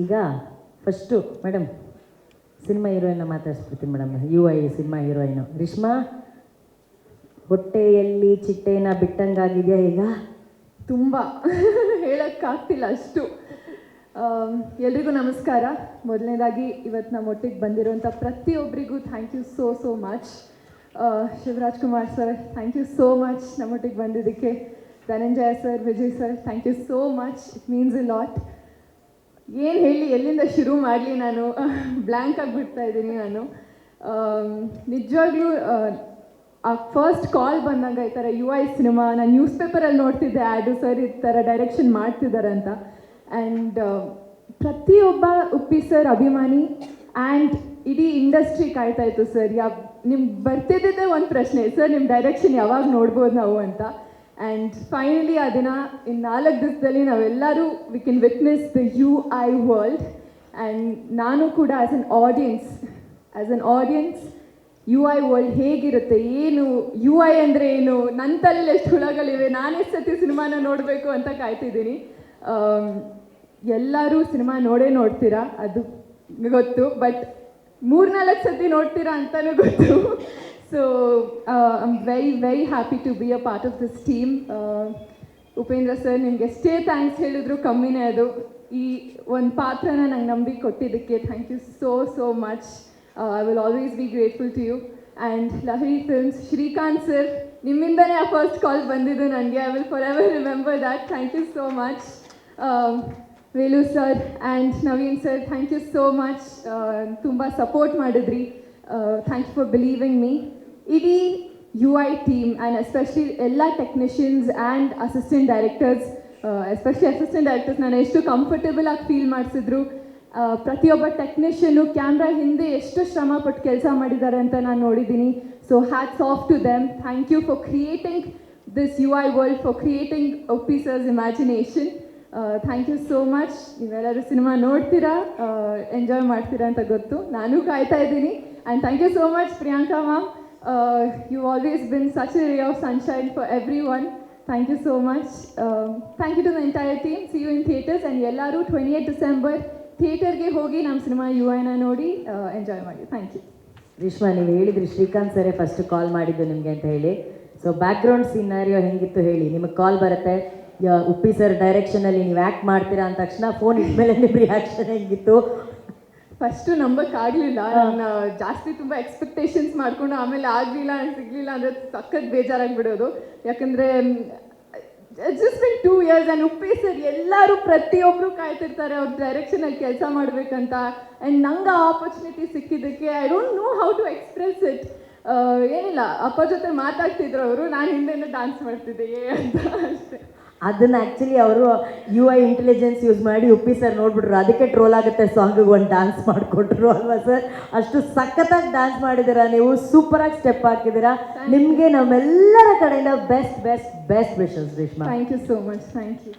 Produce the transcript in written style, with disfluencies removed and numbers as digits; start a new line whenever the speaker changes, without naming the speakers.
ಈಗ first madam cinema ಹೀರೋಯಿನ್ನ ಮಾತಾಡಿಸ್ಬಿಡ್ತೀನಿ madam. UI cinema heroine Rishma, ಹೊಟ್ಟೆಯಲ್ಲಿ ಚಿಟ್ಟೆನ ಬಿಟ್ಟಂಗಾಗಿದೆಯಾ ಈಗ?
ತುಂಬ ಹೇಳೋಕ್ಕಾಗ್ತಿಲ್ಲ ಅಷ್ಟು. ಎಲ್ರಿಗೂ ನಮಸ್ಕಾರ. ಮೊದಲನೇದಾಗಿ ಇವತ್ತು ನಮ್ಮ ಒಟ್ಟಿಗೆ ಬಂದಿರೋಂಥ ಪ್ರತಿಯೊಬ್ಬರಿಗೂ thank you so much. Shivaraj Kumar sir, thank you so much ನಮ್ಮೊಟ್ಟಿಗೆ ಬಂದಿದ್ದಕ್ಕೆ. Dhananjaya sir, Vijay sir, thank you so much. It means a lot. ಏನು ಹೇಳಿ, ಎಲ್ಲಿಂದ ಶುರು ಮಾಡಲಿ, ನಾನು ಬ್ಲ್ಯಾಂಕ್ ಆಗಿಬಿಡ್ತಾ ಇದ್ದೀನಿ ನಾನು. ನಿಜವಾಗ್ಲೂ ಆ ಫಸ್ಟ್ ಕಾಲ್ ಬಂದಾಗ ಈ ಥರ UI ಸಿನಿಮಾ, ನಾನು ನ್ಯೂಸ್ ಪೇಪರಲ್ಲಿ ನೋಡ್ತಿದ್ದೆ ಆ್ಯಡು, ಸರ್ ಈ ಥರ ಡೈರೆಕ್ಷನ್ ಮಾಡ್ತಿದ್ದಾರೆ ಅಂತ. ಆ್ಯಂಡ್ ಪ್ರತಿಯೊಬ್ಬ ಉಪ್ಪಿ ಸರ್ ಅಭಿಮಾನಿ ಆ್ಯಂಡ್ ಇಡೀ ಇಂಡಸ್ಟ್ರಿ ಕಾಯ್ತಾ ಇತ್ತು ಸರ್. ನಿಮ್ಗೆ ಬರ್ತಿದ್ದಿದ್ದೇ ಒಂದು ಪ್ರಶ್ನೆ, ಸರ್ ನಿಮ್ಮ ಡೈರೆಕ್ಷನ್ ಯಾವಾಗ ನೋಡ್ಬೋದು ನಾವು ಅಂತ. ಆ್ಯಂಡ್ ಫೈನಲಿ ಆ ದಿನ ಇನ್ನು 4 ದಿವಸದಲ್ಲಿ ನಾವೆಲ್ಲರೂ we can witness the UI world. And ನಾನು ಕೂಡ as an audience UI world ಹೇಗಿರುತ್ತೆ, ಏನು UI ಅಂದರೆ ಏನು, ನನ್ನ ತಲೆಯಲ್ಲಿ ಎಷ್ಟು ಹುಳಗಳಿವೆ, ನಾನೆಷ್ಟು ಸತಿ ಸಿನಿಮಾನ ನೋಡಬೇಕು ಅಂತ ಕಾಯ್ತಿದ್ದೀನಿ. ಎಲ್ಲರೂ ಸಿನಿಮಾ ನೋಡ್ತೀರಾ, ಅದು ಗೊತ್ತು, ಬಟ್ 3-4 ಸತಿ ನೋಡ್ತೀರಾ ಅಂತಲೂ ಗೊತ್ತು. So I am very happy to be a part of this team. Upendra sir, ನಿಮ್ಗೆ ಎಷ್ಟೇ ಥ್ಯಾಂಕ್ಸ್ ಹೇಳಿದ್ರು ಕಮ್ಮಿನೇ ಅದು. ಈ ಒಂದು ಪಾತ್ರನ ನಂಗೆ ನಂಬಿ ಕೊಟ್ಟಿದ್ದಕ್ಕೆ thank you so much. I will always be grateful to you. And Lahari films, Srikanth sir, ನಿಮ್ಮಿಂದನೇ ಆ ಫಸ್ಟ್ ಕಾಲ್ ಬಂದಿದ್ದು ನನಗೆ. I will forever remember that. Thank you so much. Velu sir and Naveen sir, thank you so much. ತುಂಬ support ಮಾಡಿದ್ರಿ. Thank you for believing me. ಇಡೀ UI team and especially ಎಲ್ಲ technicians and assistant directors, especially assistant directors ನಾನು ಎಷ್ಟು comfortable ಆಗಿ feel ಮಾಡಿಸಿದ್ರು. ಪ್ರತಿಯೊಬ್ಬ technician camera ಹಿಂದೆ ಎಷ್ಟು ಶ್ರಮ ಪಟ್ಟು ಕೆಲಸ ಮಾಡಿದ್ದಾರೆ ಅಂತ ನಾನು ನೋಡಿದ್ದೀನಿ. So hats off to them. Thank you for creating this UI world, for creating Uppi sir's imagination. Thank you so much. ನೀವೆಲ್ಲರೂ ಸಿನಿಮಾ ನೋಡ್ತೀರಾ, ಎಂಜಾಯ್ ಮಾಡ್ತೀರಾ ಅಂತ ಗೊತ್ತು, ನಾನು ಕಾಯ್ತಾ ಇದ್ದೀನಿ. And thank you so much Priyanka ma'am. You always been such a ray of sunshine for everyone. Thank you so much. Thank you to the entire team. See you in theatres. And ಎಲ್ಲರೂ 28 December ಥಿಯೇಟರ್ಗೆ ಹೋಗಿ ನಮ್ಮ cinema UIನ ನೋಡಿ enjoy ಮಾಡಿ. Thank you.
ರಿಷ್ಮಾ, ನೀವು ಹೇಳಿದ್ರಿ Srikanth ಸರೇ first call ಮಾಡಿದ್ದು ನಿಮಗೆ ಅಂತ ಹೇಳಿ. ಸೊ ಬ್ಯಾಕ್ಗ್ರೌಂಡ್ ಸಿನಾರಿಯೋ ಹೆಂಗಿತ್ತು ಹೇಳಿ. ನಿಮಗೆ ಕಾಲ್ ಬರುತ್ತೆ, ಉಪ್ಪಿ ಸರ್ ಡೈರೆಕ್ಷನಲ್ಲಿ ನೀವು ಆ್ಯಕ್ಟ್ ಮಾಡ್ತೀರಾ ಅಂದ ತಕ್ಷಣ ಫೋನ್ ಇಟ್ಮೇಲೆ ನಿಮ್ಮ ರಿಯಾಕ್ಷನ್ ಹೆಂಗಿತ್ತು?
ಫಸ್ಟು ನಂಬಕ್ಕಾಗಲಿಲ್ಲ. ನಾನು ಜಾಸ್ತಿ ತುಂಬ ಎಕ್ಸ್ಪೆಕ್ಟೇಷನ್ಸ್ ಮಾಡಿಕೊಂಡು ಆಮೇಲೆ ಆಗಲಿಲ್ಲ ಸಿಗಲಿಲ್ಲ ಅಂದರೆ ಸಖತ್ ಬೇಜಾರಾಗಿಬಿಡೋದು. ಯಾಕಂದರೆ just been 2 years and Uppi sir ಎಲ್ಲರೂ ಪ್ರತಿಯೊಬ್ಬರು ಕಾಯ್ತಿರ್ತಾರೆ ಅವ್ರ ಡೈರೆಕ್ಷನಲ್ಲಿ ಕೆಲಸ ಮಾಡಬೇಕಂತ. ಆ್ಯಂಡ್ ನಂಗೆ ಆ ಆಪರ್ಚುನಿಟಿ ಸಿಕ್ಕಿದ್ದಕ್ಕೆ I don't know how to express it. ಏನಿಲ್ಲ, ಅಪ್ಪ ಜೊತೆ ಮಾತಾಡ್ತಿದ್ರು ಅವರು, ನಾನು ಹಿಂದೆನೇ ಡ್ಯಾನ್ಸ್ ಮಾಡ್ತಿದ್ದೆ ಅಂತ ಅಷ್ಟೇ.
ಅದನ್ನು ಆ್ಯಕ್ಚುಲಿ ಅವರು UI ಇಂಟೆಲಿಜೆನ್ಸ್ ಯೂಸ್ ಮಾಡಿ ಉಪ್ಪಿ ಸರ್ ನೋಡ್ಬಿಟ್ರು, ಅದಕ್ಕೆ ಟ್ರೋಲ್ ಆಗುತ್ತೆ ಸಾಂಗಿಗೆ ಒಂದು ಡ್ಯಾನ್ಸ್ ಮಾಡಿಕೊಟ್ರು ಅಲ್ವಾ ಸರ್? ಅಷ್ಟು ಸಖತ್ತಾಗಿ ಡ್ಯಾನ್ಸ್ ಮಾಡಿದ್ದೀರಾ ನೀವು, ಸೂಪರಾಗಿ ಸ್ಟೆಪ್ ಹಾಕಿದ್ದೀರಾ. ನಿಮಗೆ ನಮ್ಮೆಲ್ಲರ ಕಡೆಯಿಂದ best wishes Reshma.
Thank you so much. Thank you.